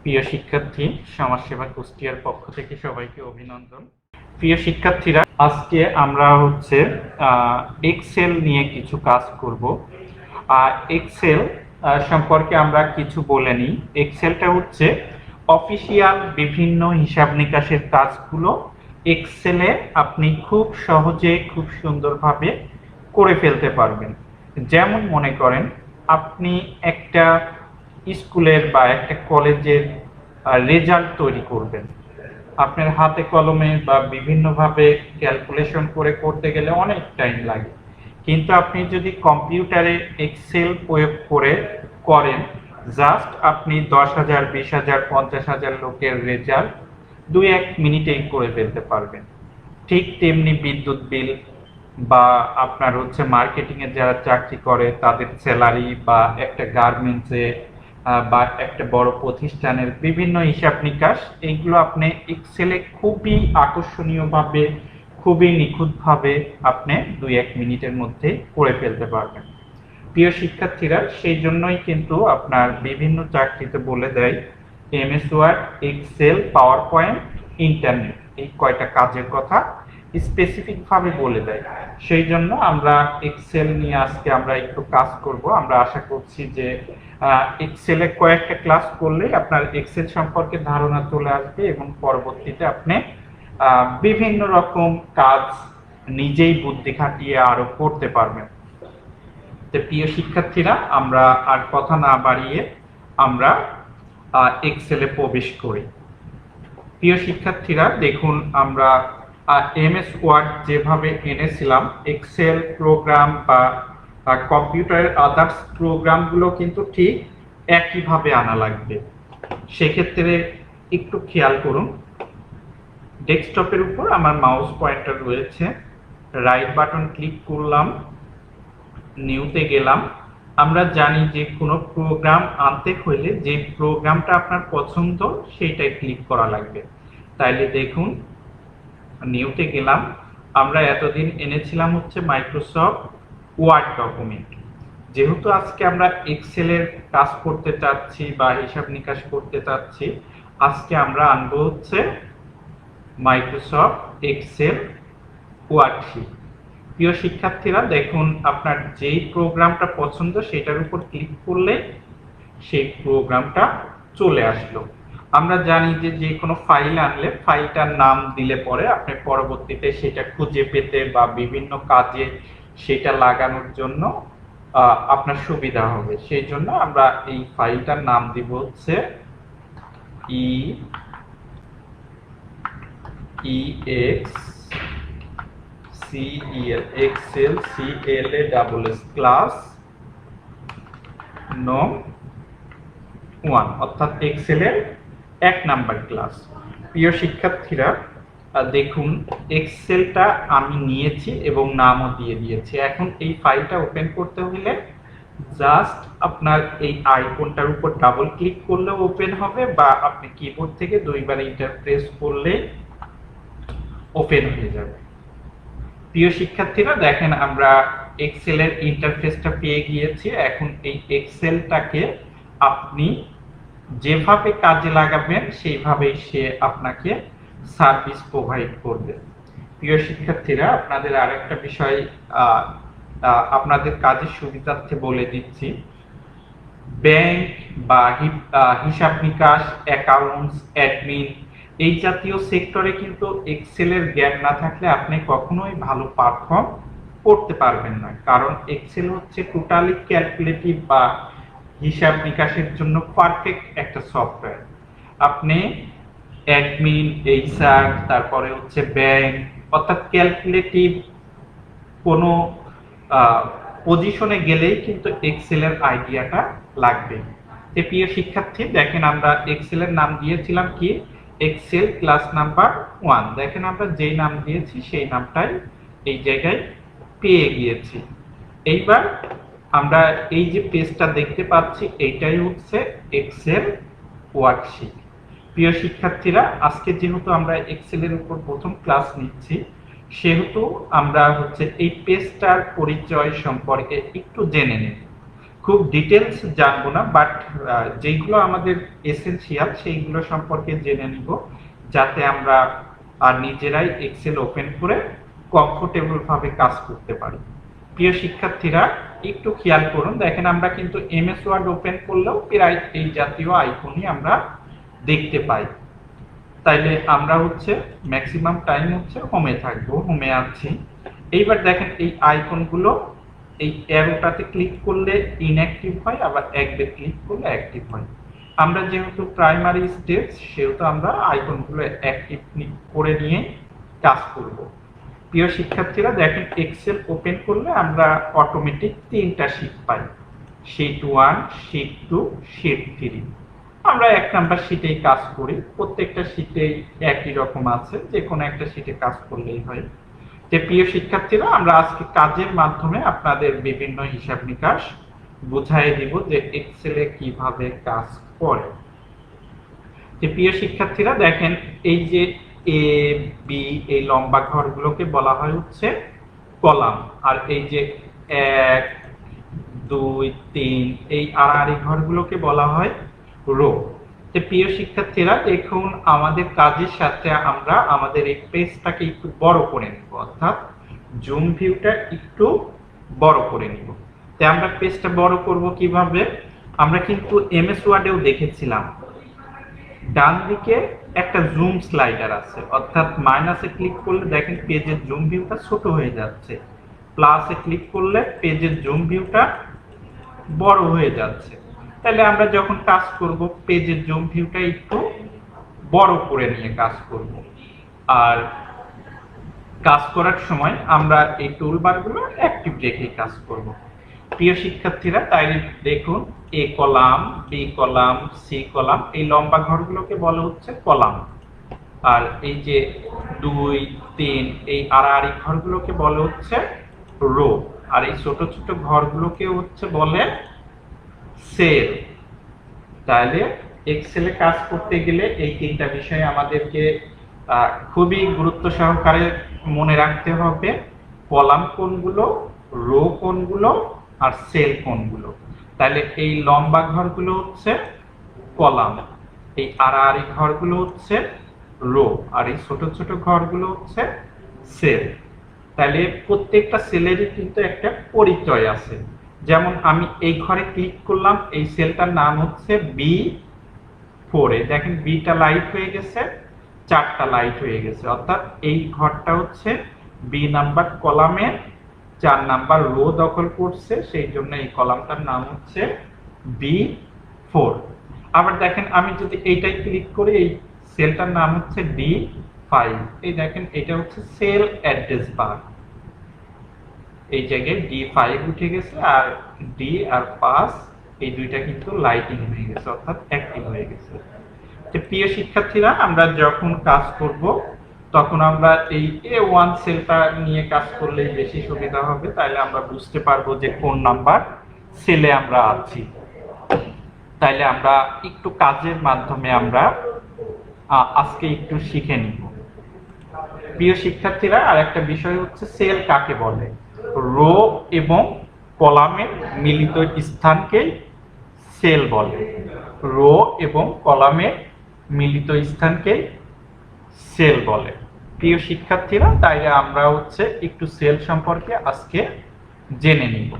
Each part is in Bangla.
প্রিয় শিক্ষার্থী, সমাজসেবা কুষ্টিয়ার পক্ষ থেকে সবাইকে অভিনন্দন। প্রিয় শিক্ষার্থীরা, আজকে আমরা এক্সেল নিয়ে কিছু কাজ করব। এক্সেল সম্পর্কে আমরা কিছু বলে নিই। এক্সেলটা হচ্ছে অফিসিয়াল বিভিন্ন হিসাব নিকাশের কাজগুলো এক্সেলে আপনি খুব সহজে খুব সুন্দরভাবে করে ফেলতে পারবেন। যেমন মনে করেন আপনি একটা স্কুলের বা একটা কলেজের রেজাল্ট তৈরি করবেন। আপনার হাতে কলমে বা বিভিন্নভাবে ক্যালকুলেশন করে করতে গেলে অনেক টাইম লাগে, কিন্তু আপনি যদি কম্পিউটারে এক্সেল প্রয়োগ করে করেন, জাস্ট আপনি 10,000, 20,000, 50,000 লোকের রেজাল্ট 2-1 মিনিটেই করে ফেলতে পারবেন। ঠিক তেমনি বিদ্যুৎ বিল বা আপনার মার্কেটিং এ যারা চাকরি করে তাদের স্যালারি, বা একটা গার্মেন্টসে বা একটা বড় প্রতিষ্ঠানের বিভিন্ন হিসাব নিকাশ, এইগুলো আপনি এক্সেলে খুবই আকর্ষণীয়ভাবে খুবই নিখুঁতভাবে আপনি 2-1 মিনিটের মধ্যে করে ফেলতে পারবেন। প্রিয় শিক্ষার্থীরা, সেই জন্যই কিন্তু আপনার বিভিন্ন চাকরিতে বলে দেয় MS Word, Excel, PowerPoint, internet, এই কয়টা কাজের কথা স্পেসিফিক ভাবে বলে দেয়। সেই জন্য আমরা এক্সেল নিয়ে আজকে আমরা একটু কাজ করব। আমরা আশা করছি যে এক্সেলে কয়েকটা ক্লাস করলে আপনার এক্সেল সম্পর্কে ধারণা চলে আসবে এবং পরবর্তীতে আপনি বিভিন্ন রকম কাজ নিজেই বুদ্ধি খাটিয়ে আরো করতে পারবেন। তো প্রিয় শিক্ষার্থীরা, আমরা আর কথা না বাড়িয়ে আমরা এক্সেলে প্রবেশ করি। প্রিয় শিক্ষার্থীরা, দেখুন আমরা এমএস ওয়ার্ড যেভাবে এনেছিলাম, এক্সেল প্রোগ্রাম বা কম্পিউটারের আদার্স প্রোগ্রামগুলো কিন্তু ঠিক একইভাবে আনা লাগবে। সেক্ষেত্রে একটু খেয়াল করুন, ডেস্কটপের উপর আমার মাউস পয়েন্টার রয়েছে, রাইট বাটন ক্লিক করলাম, নিউতে গেলাম। আমরা জানি যে কোনো প্রোগ্রাম আনতে হলে যে প্রোগ্রামটা আপনার পছন্দ সেইটাই ক্লিক করা লাগবে। তাইলে দেখুন, নিউতে গেলাম। আমরা এতদিন এনেছিলাম মাইক্রোসফট ওয়ার্ড ডকুমেন্ট। যেহেতু আজকে আমরা এক্সেলের কাজ করতে চাচ্ছি বা হিসাব নিকাশ করতে চাচ্ছি, আজকে আমরা আনবো মাইক্রোসফট এক্সেল ওয়ার্কশিট। প্রিয় শিক্ষার্থীরা, দেখুন আপনার যেই প্রোগ্রামটা পছন্দ সেটার উপর ক্লিক করলে সেই প্রোগ্রামটা চলে আসলো। আমরা জানি যে যে কোনো ফাইল আনলে ফাইলটার নাম দিলে পরে আপনি পরবর্তীতে সেটা খুঁজে পেতে বা বিভিন্ন কাজে সেটা লাগানোর জন্য আপনার সুবিধা হবে। সেই জন্য আমরা এই ফাইলটার নাম দিব এক্সেল ক্লাস নং 1, অর্থাৎ এক্সেলের 1 নাম্বার ক্লাস। প্রিয় শিক্ষার্থীরা, দেখুন এক্সেলটা আমি নিয়েছি এবং নামও দিয়ে দিয়েছি। এখন এই ফাইলটা ওপেন করতে হলে জাস্ট আপনার এই আইকনটার উপর ডাবল ক্লিক করলে ওপেন হবে, বা আপনি কিবোর্ড থেকে 2 বার এন্টার প্রেস করলে ওপেন হয়ে যাবে। প্রিয় শিক্ষার্থীরা, দেখেন আমরা এক্সেলের ইন্টারফেসটা পেয়ে গিয়েছি। এখন এই এক্সেলটাকে আপনি যেভাবে কাজে লাগাবেন সেইভাবেই সে আপনাকে সার্ভিস প্রোভাইড করবে। প্রিয় শিক্ষার্থীরা, আপনাদের আরেকটা বিষয় আপনাদের কাজের সুবিধার্থে বলে দিচ্ছি। ব্যাংক বা হিসাব নিকাশ, অ্যাকাউন্টস, অ্যাডমিন, এই জাতীয় সেক্টরে কিন্তু এক্সেলের জ্ঞান না থাকলে আপনি কখনোই ভালো পারফর্ম করতে পারবেন না। কারণ এক্সেল টোটালি ক্যালকুলেটিভ বা হিসাব নিকাশের জন্য পারফেক্ট একটা সফটওয়্যার। আপনি অ্যাডমিন, এইচআর, তারপরে ব্যাংক, অর্থাৎ ক্যালকুলেটিভ কোনো পজিশনে গেলেই কিন্তু এক্সেলের আইডিয়াটা লাগবে। প্রিয় শিক্ষার্থী, দেখেন আমরা এক্সেলের নাম দিয়েছিলাম কি, এক্সেল ক্লাস নাম্বার 1। দেখেন আমরা যেই নাম দিয়েছি সেই নামটাই এই জায়গায় পেয়ে গিয়েছি। এইবার আমরা এই যে পেজটা দেখতে পাচ্ছি, এইটাই এক্সেল ওয়ার্কশিট। প্রিয় শিক্ষার্থীরা, আজকে যেহেতু আমরা এক্সেলের উপর প্রথম ক্লাস নিচ্ছি, সেহেতু আমরা এই পেজটার পরিচয় সম্পর্কে একটু জেনে নেব। খুব ডিটেলস জানবো না, বাট যেগুলো আমাদের এসেনশিয়াল সেইগুলো সম্পর্কে জেনে নিব, যাতে আমরা নিজেরাই এক্সেল ওপেন করে কমফোর্টেবল ভাবে কাজ করতে পারি। প্রিয় শিক্ষার্থীরা, একটু খেয়াল করুন, দেখেন আমরা কিন্তু এমএস ওয়ার্ড ওপেন করলেও প্রায় এই জাতীয় আইকনই আমরা দেখতে পাই। তাইলে আমরা হচ্ছে ম্যাক্সিমাম টাইম হচ্ছে হোমে থাকবো, হোমে আছি। এইবার দেখেন এই আইকনগুলো, এই অ্যারোটাতে ক্লিক করলে ইনঅ্যাক্টিভ হয়, আবার একবার ক্লিক করলে অ্যাক্টিভ হয়। আমরা যেহেতু প্রাইমারি স্টেজ, সেহেতু আমরা আইকনগুলো অ্যাক্টিভ করে নিয়ে কাজ করব। প্রিয় শিক্ষার্থীরা, দেখেন এক্সেল ওপেন করলে আমরা অটোমেটিক 3টা শীট পাই, শীট 1, শীট 2, শীট 3। আমরা 1 নাম্বার শীটেই কাজ করি, প্রত্যেকটা শীটেই একই রকম আছে, যে কোনো একটা শীটে কাজ করলেই হয়। যে প্রিয় শিক্ষার্থীরা, আমরা আজকে কাজের মাধ্যমে আপনাদের বিভিন্ন হিসাব নিকাশ বুঝাই দিব যে এক্সেলে কিভাবে কাজ করে। যে প্রিয় শিক্ষার্থীরা, দেখেন এই যে এ বি এই লম্বা ঘরগুলোকে বলা হয় হচ্ছে কলাম, আর এই যে 1 2 3 এই আড়াআড়ি ঘরগুলোকে বলা হয় রো। তো প্রিয় শিক্ষার্থীরা, দেখুন আমাদের কাজের সাথে আমরা আমাদের এই পেজটাকে একটু বড় করে নিব, অর্থাৎ জুম ভিউটা একটু বড় করে নিব। তাই আমরা পেজটা বড় করব কিভাবে? আমরা কিন্তু এমএস ওয়ার্ডেও দেখেছিলাম, ডান দিকে একটা জুম স্লাইডার আছে, অর্থাৎ মাইনাসে ক্লিক করলে দেখেন পেজের জুম ভিউটা ছোট হয়ে যাচ্ছে, প্লাসে ক্লিক করলে পেজের জুম ভিউটা বড় হয়ে যাচ্ছে। তাহলে আমরা যখন কাজ করব পেজের জুম ভিউটা একটু বড় করে নিয়ে কাজ করব। আর কাজ করার সময় আমরা এই টুলবারগুলো অ্যাক্টিভ রেখে কাজ করব। প্রিয় শিক্ষার্থীরা, তাই দেখুন A column, B column, C column, এই লম্বা ঘরগুলোকে বলা হচ্ছে কলাম, আর এই যে 2 3 এই আড়াআড়ি ঘরগুলোকে বলা হচ্ছে রো, আর এই ছোট ছোট ঘরগুলোকে হচ্ছে বলে সেল। তাহলে এক্সেলে কাজ করতে গেলে এই 3টা বিষয় আমাদেরকে খুবই গুরুত্ব সহকারে মনে রাখতে হবে। কলাম কোনগুলো, রো কোনগুলো, আর সেল কোনগুলো। তাহলে এই লম্বা ঘরগুলো হচ্ছে কলাম, এই আড়াআড়ি ঘরগুলো হচ্ছে রো, আর এই ছোট ছোট ঘরগুলো হচ্ছে সেল। তাহলে প্রত্যেকটা সেলেরই কিন্তু একটা পরিচয় আছে। যেমন আমি এই ঘরে ক্লিক করলাম, এই সেলটার নাম হচ্ছে B4, দেখেন বিটা লাইট হয়ে গেছে, 4টা লাইট হয়ে গেছে, অর্থাৎ এই ঘরটা হচ্ছে বি নাম্বার কলামের 4 নাম্বার রো দখল করছে, সেই জন্য এই কলামটার নাম হচ্ছে B4। আবার দেখেন আমি যদি এইটাই ক্লিক করি, এই সেলটার নাম হচ্ছে D5, এই দেখেন এটা হচ্ছে সেল অ্যাড্রেস বার, এই জায়গায় D5 উঠে গেছে, আর ডি আর পাস এই দুইটা কিন্তু লাইটিং হয়ে গেছে, অর্থাৎ অ্যাক্টিভ হয়ে গেছে। তো প্রিয় শিক্ষার্থীরা, আমরা যখন কাজ করব তখন আমরা এই A1 সেলটা নিয়ে কাজ করলে বেশি সুবিধা হবে, তাহলে আমরা বুঝতে পারবো যে কোন নাম্বার সেলে আমরা আছি। তাইলে আমরা একটু কাজের মাধ্যমে আমরা আজকে একটু শিখে নিব। প্রিয় শিক্ষার্থীরা, আরেকটা বিষয় হচ্ছে সেল কাকে বলে। রো এবং কলামের মিলিত স্থানকে সেল বলে, রো এবং কলামের মিলিত স্থানকে সেল বলে। প্রিয় শিক্ষার্থীরা, তাই আমরা হচ্ছে একটু সেল সম্পর্কে আজকে জেনে নিব।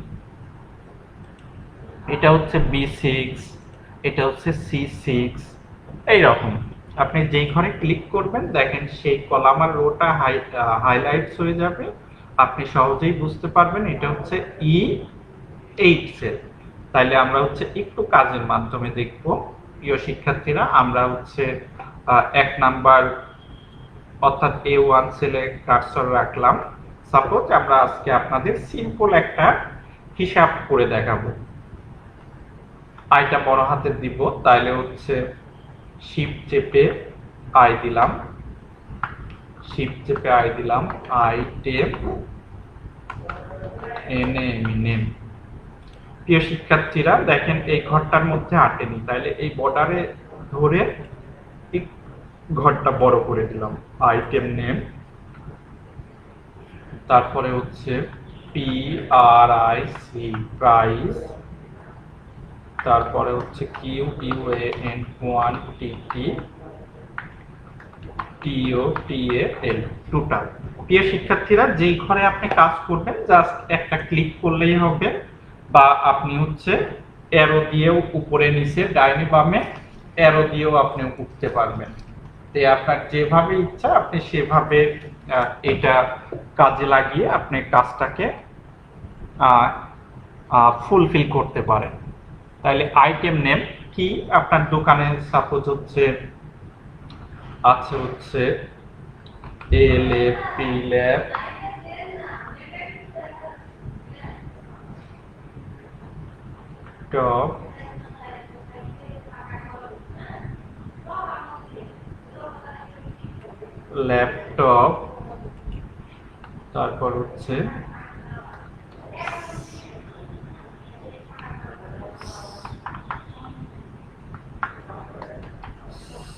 এটা হচ্ছে B6, এটা হচ্ছে C6, এইরকম আপনি যেই ঘরে ক্লিক করবেন দেখেন সেই কলাম আর রোটা হাইলাইটস হয়ে যাবে, আপনি সহজেই বুঝতে পারবেন এটা হচ্ছে E8 সেল। তাইলে আমরা হচ্ছে একটু কাজের মাধ্যমে দেখব। প্রিয় শিক্ষার্থীরা, আমরা হচ্ছে 1 নাম্বার অর্থাৎ A1 সেলে কার্সর রাখলাম। সাপোজ আমরা আজকে আপনাদের সিম্পল একটা হিসাব করে দেখাবো। আইটা বড় হাতের দিব, তাইলে হচ্ছে শিফট চেপে আই দিলাম, শিফট চেপে আই দিলাম, আই টেপ নেম। প্রিয় শিক্ষার্থীরা, দেখেন এই ঘরটার মধ্যে আটেনি, তাইলে এই বর্ডারে ধরে ঘরটা বড় করে দিলাম, আইটেম নেম, তারপরে হচ্ছে PRIC প্রাইস, তারপরে হচ্ছে কিউ ইউএএন কোয়ান্টিটি টিওটিএল টোটাল। প্রিয় শিক্ষার্থীরা, যেই ঘরে আপনি কাজ করবেন জাস্ট একটা ক্লিক করলেই হবে, বা আপনি হচ্ছে অ্যারো দিয়েও উপরে নিচে ডাইনে বামে অ্যারো দিয়েও আপনি উঠতে পারবেন। তাই আপনার যেভাবে ইচ্ছা আপনি সেভাবে এটা কাজে লাগিয়ে আপনি কাজটাকে ফুলফিল করতে পারেন। তাহলে আইটেম নেম কি, আপনার দোকানে সাপোজ হচ্ছে আছে হচ্ছে এলএপি ল্যাব, টপ, ল্যাপটপ, তারপর হচ্ছে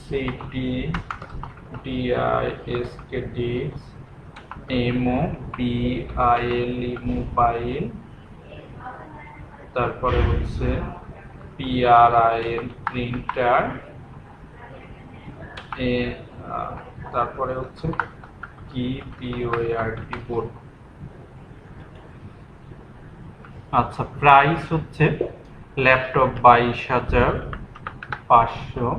সিটি ডিআইএসকেডি, এমও বিআইএলই মোবাইল, তারপরে হচ্ছে পিআরআইএল প্রিন্টার, তারপরে হচ্ছে কি পিওআরটি বোর্ড। আচ্ছা, প্রাইস হচ্ছে ল্যাপটপ 22,500,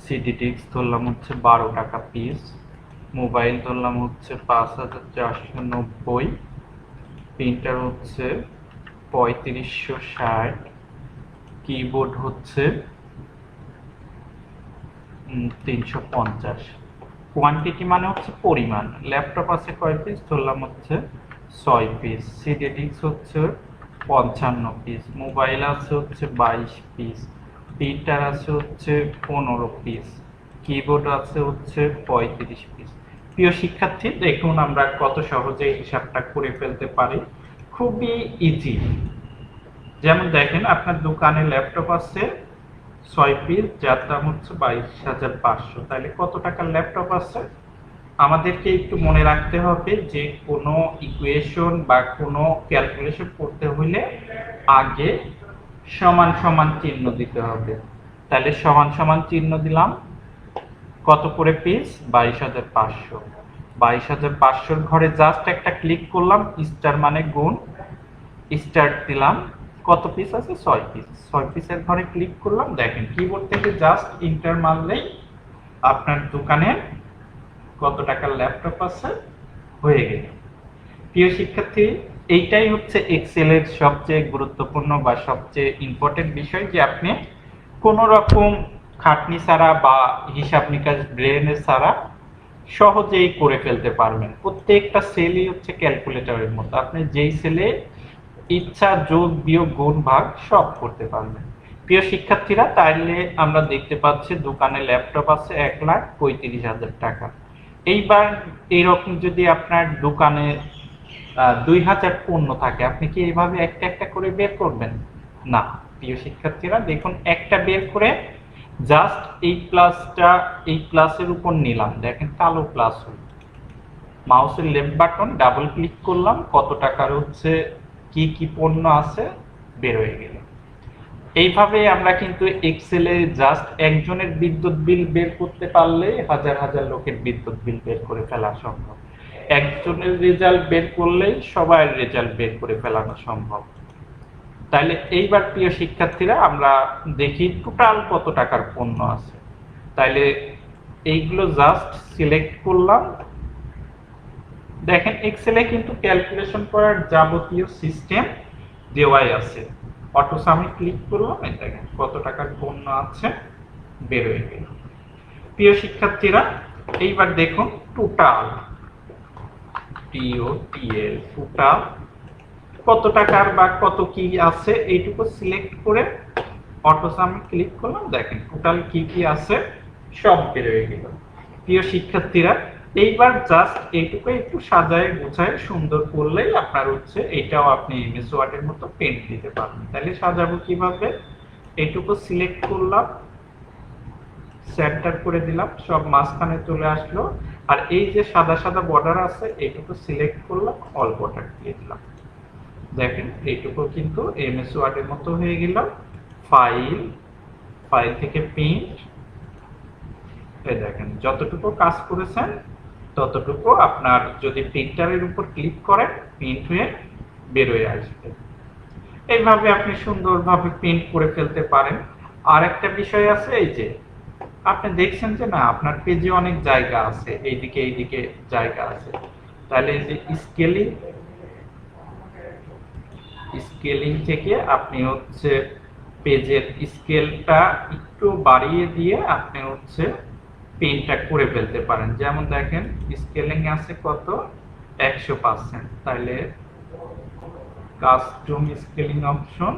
সিডি ডিস্ক ধরলাম হচ্ছে 12 টাকা পিস, মোবাইল ধরলাম হচ্ছে 5,490, প্রিন্টার হচ্ছে 3560, কিবোর্ড হচ্ছে 350। কোয়ান্টিটি মানে হচ্ছে পরিমাণ, ল্যাপটপ আছে কয় পিস, ধরলাম হচ্ছে 6 পিস, সিডি ডিস্ক হচ্ছে 55 পিস, মোবাইল আছে হচ্ছে 22 পিস, প্রিন্টার আছে হচ্ছে 15 পিস, কিবোর্ড আছে হচ্ছে 35 পিস। প্রিয় শিক্ষার্থী, দেখুন আমরা কত সহজে হিসাবটা করে ফেলতে পারি, খুবই ইজি। যেমন দেখেন আপনার দোকানে ল্যাপটপ আছে 6 পিস, যার দাম হচ্ছে 22,500, তাহলে কত টাকার ল্যাপটপ আছে? আমাদেরকে একটু মনে রাখতে হবে যে কোনো ইকুয়েশন বা কোনো ক্যালকুলেশন করতে হলে আগে সমান সমান চিহ্ন দিতে হবে। তাহলে সমান সমান চিহ্ন দিলাম, কত করে পিস? 22,500। 22,500 ঘরে জাস্ট একটা ক্লিক করলাম, স্টার মানে গুণ, স্টার্ট দিলাম, কত পিস আছে? 6 পিস। 6 পিসের ঘরে ক্লিক করলাম, দেখেন কিবোর্ড থেকে জাস্ট ইন্টার মারলেই আপনার দোকানে কত টাকার ল্যাপটপ আছে হয়ে গেল। প্রিয় শিক্ষার্থী, এইটাই হচ্ছে এক্সেল এর সবচেয়ে গুরুত্বপূর্ণ বা সবচেয়ে ইম্পর্টেন্ট বিষয়, যে আপনি কোন রকম খাটনি ছাড়া বা হিসাব নিকাশ ব্রেনের ছাড়া সহজেই করে ফেলতে পারবেন। প্রত্যেকটা সেলই হচ্ছে ক্যালকুলেটরের মতো, আপনি যেই সেলে ইচ্ছা যোগ বিয়োগ গুণ ভাগ সব করতে পারবেন। প্রিয় শিক্ষার্থীরা, তাইলে আমরা দেখতে পাচ্ছি দোকানে ল্যাপটপ আছে 1,35,000 টাকা। এইবার এইরকম যদি আপনার দোকানে 2,000 পণ্য থাকে, আপনি কি এইভাবে একটা একটা করে বের করবেন? না। প্রিয় শিক্ষার্থীরা, দেখুন একটা বের করে জাস্ট এই প্লাসটা এই প্লাসের উপর নিলাম, দেখেন কালো প্লাস হল, মাউসের লেফট বাটন ডাবল ক্লিক করলাম, কত টাকার হচ্ছে কি কি পণ্য আছে বের হয়ে গেল। এইভাবে আমরা কিন্তু এক্সেলে জাস্ট একজনের বিদ্যুৎ বিল বের করতে পারলে হাজার হাজার লোকের বিদ্যুৎ বিল বের করে ফেলা সম্ভব। একজনের রেজাল্ট বের করলেই সবার রেজাল্ট বের করে ফেলানো সম্ভব। তাহলে এইবার প্রিয় শিক্ষার্থীরা, আমরা দেখি টোটাল কত টাকার পণ্য আছে। তাহলে এইগুলো জাস্ট সিলেক্ট করলাম, দেখেন এক্সেলে কিন্তু ক্যালকুলেশন করার যাবতীয় সিস্টেম দেওয়াই আছে। অটো সামে ক্লিক করলাম, এই দেখেন কত টাকার পণ্য আছে বের হয়ে গেল। প্রিয় শিক্ষার্থীরা, এইবার দেখুন টোটাল টিওটিএল টোটাল কত টাকার বা কত কি আছে এইটুকু সিলেক্ট করে অটো সামে ক্লিক করলাম, দেখেন টোটাল কি কি আছে সব বের হয়ে গেল। প্রিয় শিক্ষার্থীরা, এইবার জাস্ট এইটুকু একটু সাজায় গোছায় সুন্দর করলেই আপনার হচ্ছে এটাও আপনি এমএস ওয়ার্ডের মতো পেন্ট দিতে পারবেন। তাহলে সাজাবো কিভাবে? এইটুকু সিলেক্ট করলাম, সেন্টার করে দিলাম, সব মাঝখানে চলে আসলো, আর এই যে সাদা সাদা বর্ডার আছে এইটুকু সিলেক্ট করলাম, অল বর্ডার দিয়ে দিলাম, দেখেন এইটুকু কিন্তু এমএস ওয়ার্ডের মতো হয়ে গেল। ফাইল, ফাইল থেকে প্রিন্ট। এই দেখেন যতটুকু কাজ করেছেন ততটুকু আপনার যদি প্রিন্টারের উপর ক্লিক করেন প্রিন্ট হয়ে বের হয়ে আসবে। এইভাবে আপনি সুন্দরভাবে প্রিন্ট করে ফেলতে পারেন। আর একটা বিষয় আছে, এই যে আপনি দেখছেন যে না আপনার পেজে অনেক জায়গা আছে, এইদিকে জায়গা আছে, তাহলে এই যে স্কেলিং, স্কেলিং থেকে আপনি হচ্ছে পেজের স্কেলটা একটু বাড়িয়ে দিয়ে আপনি হচ্ছে প্রিন্টটা করে ফেলতে পারেন। যেমন দেখেন স্কেলিং আছে কত, 100%, তাহলে কাস্টম স্কেলিং অপশন,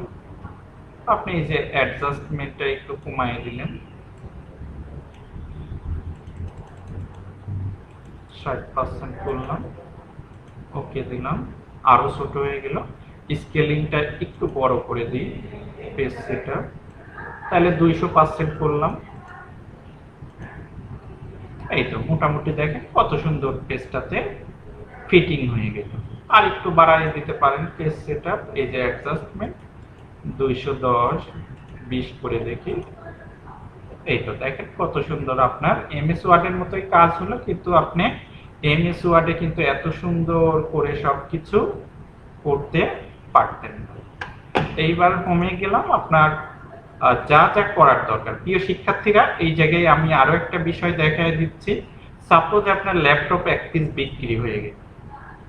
আপনি এই যে অ্যাডজাস্টমেন্টটা একটু কমিয়ে দিলেন, 60% করলাম, ওকে দিলাম, আরো ছোট হয়ে গেল। স্কেলিংটা একটু বড় করে দিই, পেজ সেটআপ, তাহলে 200% করলাম। এই তো মোটামুটি দেখেন কত সুন্দর পেজটাতে ফিটিং হয়ে গেল। আর একটু বাড়াইয়ে দিতে পারেন পেজ সেটআপ, এই যে অ্যাডজাস্টমেন্ট 210 20 করে দেখি। এই তো দেখেন কত সুন্দর আপনার এমএস ওয়ার্ডের মতোই কাজ হলো, কিন্তু আপনি এমএস ওয়ার্ডে কিন্তু এত সুন্দর করে সবকিছু করতে পারতেন না। এইবার হোমে গেলাম, আপনার যা যা করার দরকার। প্রিয় শিক্ষার্থীরা, এই জায়গায় আমি আরো একটা বিষয় দেখায় দিচ্ছি। সাপোজ আপনার ল্যাপটপ 1 পিস বিক্রি হয়ে গেল,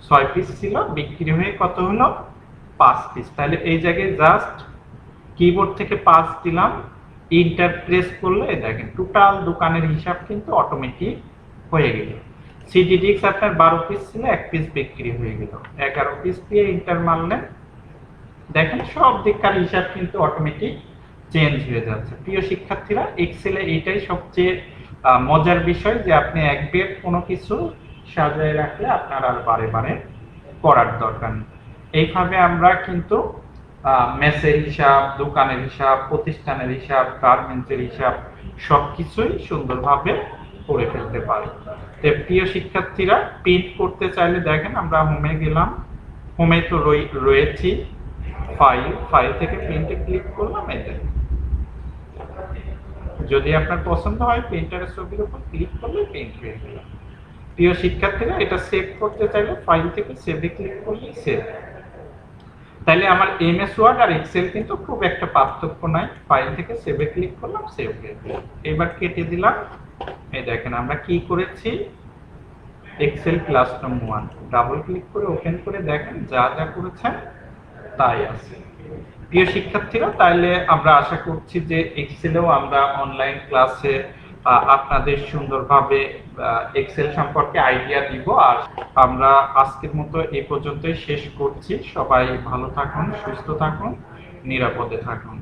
6 পিস ছিল, বিক্রি হয়ে কত হলো 5 পিস। তাহলে এই জায়গায় জাস্ট কিবোর্ড থেকে 5 দিলাম, ইন্টার প্রেস করলে দেখেন টোটাল দোকানের হিসাব কিন্তু অটোমেটিক হয়ে গেল। সিডি ডিস্ক আপনার 12 পিস ছিল, 1 পিস বিক্রি হয়ে গেল, 11 পিস দিয়ে ইন্টার মারলেন, দেখেন সব দিককার হিসাব কিন্তু অটোমেটিক চেঞ্জ হয়ে যাচ্ছে। প্রিয় শিক্ষার্থীরা, এক্সেলে এইটাই সবচেয়ে মজার বিষয় যে আপনি একবার কোনো কিছু সাজায় রাখলে আপনার আর বারে বারে করার দরকার নেই। এইভাবে আমরা কিন্তু মেসের হিসাব, দোকানের হিসাব, প্রতিষ্ঠানের হিসাব, গার্মেন্টসের হিসাব সবকিছুই সুন্দরভাবে করে ফেলতে পারি। তো প্রিয় শিক্ষার্থীরা, প্রিন্ট করতে চাইলে দেখেন আমরা হোমে গেলাম, হোমে তো রয়েছি, ফাইল, ফাইল থেকে প্রিন্টে ক্লিক করলাম, এই দেখেন যদি আপনার পছন্দ হয় প্রিন্টারের ছবির উপর ক্লিক করলে প্রিন্ট হয়ে গেল। প্রিয় শিক্ষার্থীরা, এটা সেভ করতে চাইলে ফাইল থেকে সেভে ক্লিক করলে সেভ। তাহলে আমার এমএস ওয়ার্ড আর এক্সেল কিন্তু খুব একটা পার্থক্য নাই, ফাইল থেকে সেভে ক্লিক করলাম, সেভ হয়ে গেল। এবার কেটে দিলাম। এই দেখেন আমরা কি করেছি, এক্সেল ক্লাসরুম 1 ডাবল ক্লিক করে ওপেন করে দেখেন যা যা করেছেন তাই আছে। প্রিয় শিক্ষার্থীরা, তাইলে আমরা আশা করছি যে এক্সেলেও আমরা অনলাইন ক্লাসে আপনাদের সুন্দরভাবে এক্সেল সম্পর্কে আইডিয়া দিব। আর আমরা আজকের মতো এই পর্যন্তই শেষ করছি। সবাই ভালো থাকুন, সুস্থ থাকুন, নিরাপদে থাকুন।